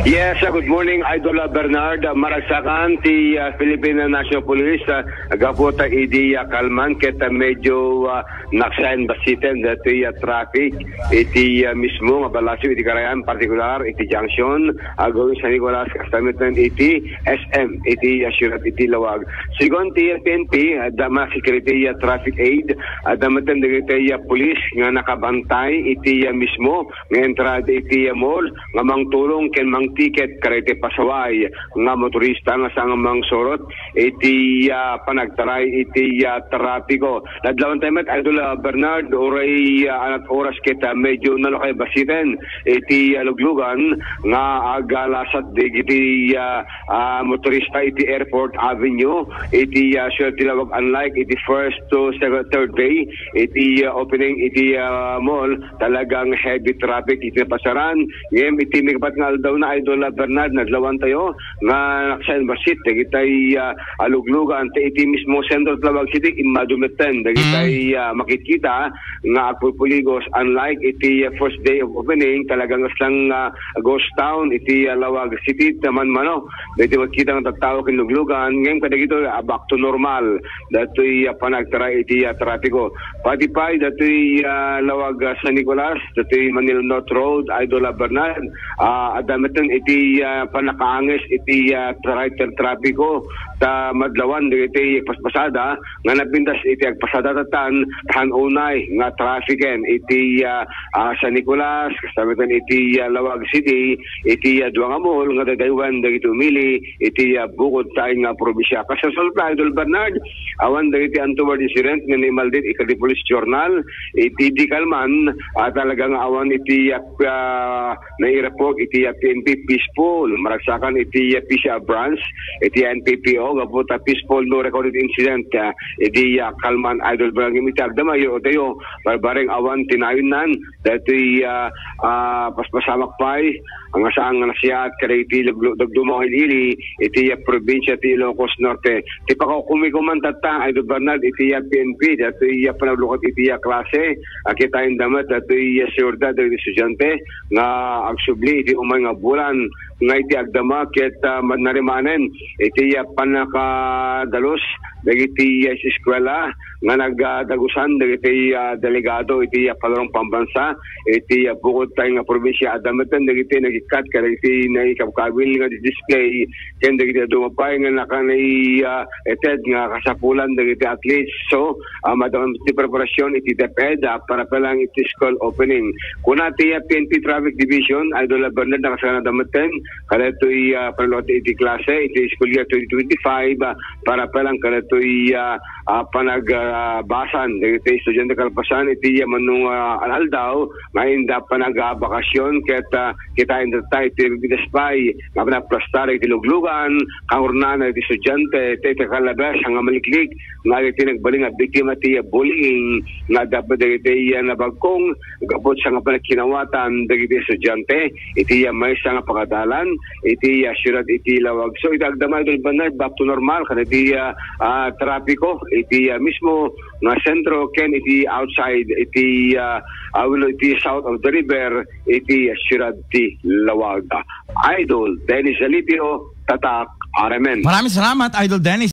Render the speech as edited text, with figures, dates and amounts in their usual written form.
Yes, good morning, Idol Bernard. Maragsakan, ti Philippine National Police, agapota idi kalman, kita medyo naksayan basitin, dati traffic, iti mismo, balasyo, iti karayan, partikular, iti junction, agawin sa Nicolas, kastamitan, iti SM, iti assurat, iti lawag. Sigon, ti PNP, dama security traffic aid, damatan iti police, nga nakabantay, iti mismo, nga entrada, iti mall, nga mang tulong, ken mang ticket karete pasaway nga motorista nga sang mang sorot iti panagtaray iti trapiko. Nadlawan tayo Idol Bernard oray anat oras kita medyo nalakay basiten iti luglugan nga agalasat iti motorista iti Airport Avenue iti sure tilawag unlike iti first to second third day iti opening iti mall talagang heavy traffic iti pasaran ngem iti migapat nga daw na Idol Bernard, nadlawan tayo nga naksayan basit, dagitay aluglugan, iti mismo Central Tlawag City, imadumeten, dagitay makikita nga agpupuligos, unlike iti first day of opening, talagang aslang ghost town, iti Lawag City, taman mano, dito magkita ng tatawa kinluglugan, ngayon kadagito, back to normal, dato'y panagtara iti trapiko. Pati pa, dato'y Lawag San Nicolas, dato'y Manila North Road, Idol Bernard, adamitan iti panakaangis iti trapiko ta madlawan iti paspasada nga napintas iti agpasada tatan tahan unay nga traffiken iti San Nicolas kasamitan iti Lawag City iti Duangamol nga dadaywan dagiti umili iti bukod tayo nga probinsya. Kasasalot na Idol Bernard awan dagiti untoward incident nga ni Maldit ikadi Police Journal iti di kalman talagang awan iti na-report iti PNP peaceful maragsakan iti PCA branch iti NPPO gabuta peaceful no recorded incident iti kalman Idol Bernard iti agdamayo tayo barbareng awan tinayunan dati paspasamak pay ang asaang nasiyat kada iti dagdumo ili iti probinsya ti Ilocos Norte ti pakakumikumantat Idol Bernard iti PNP dati panaglukat iti klase kita indamat dati siyordad iti estudyante nga agsubli iti umay nga bulan nga iti agdama ket narimanen iti panakadalos dagiti eskwela nga nagdagusan dagiti delegado iti Palarong Pambansa iti bukod tayo nga probinsya adamatan dagiti nagikat kada iti naikabkabil nga display ken dagiti dumapay nga nakanay eted nga kasapulan dagiti athletes so madam ti preparasyon iti DepEd para palang iti school opening kuna ti PNP Traffic Division Idol Bernard nakasana damatan kada ito'y panalot iti klase iti school year 2025 para palang kada ito'y panagbasan iti estudyante kalpasan iti manung aldaw ngayon da panagbakasyon kita indata iti bidespay nga panaplastar iti luglugan kahurnan iti estudyante iti kalabas ang maliklik nga iti nagbaling at biktima iti bullying nga dapat iti nabagkong gabot sa nga panakinawatan iti estudyante iti may sa nga pakadalan iti assurat iti Lawag so iti agdama Idol Bernard back to normal kan iti trapiko iti mismo nga sentro ken iti outside iti iti south of the river iti assurat iti Lawag. Idol Dennis Alipio, Tatak, RMN. Maraming salamat Idol Dennis.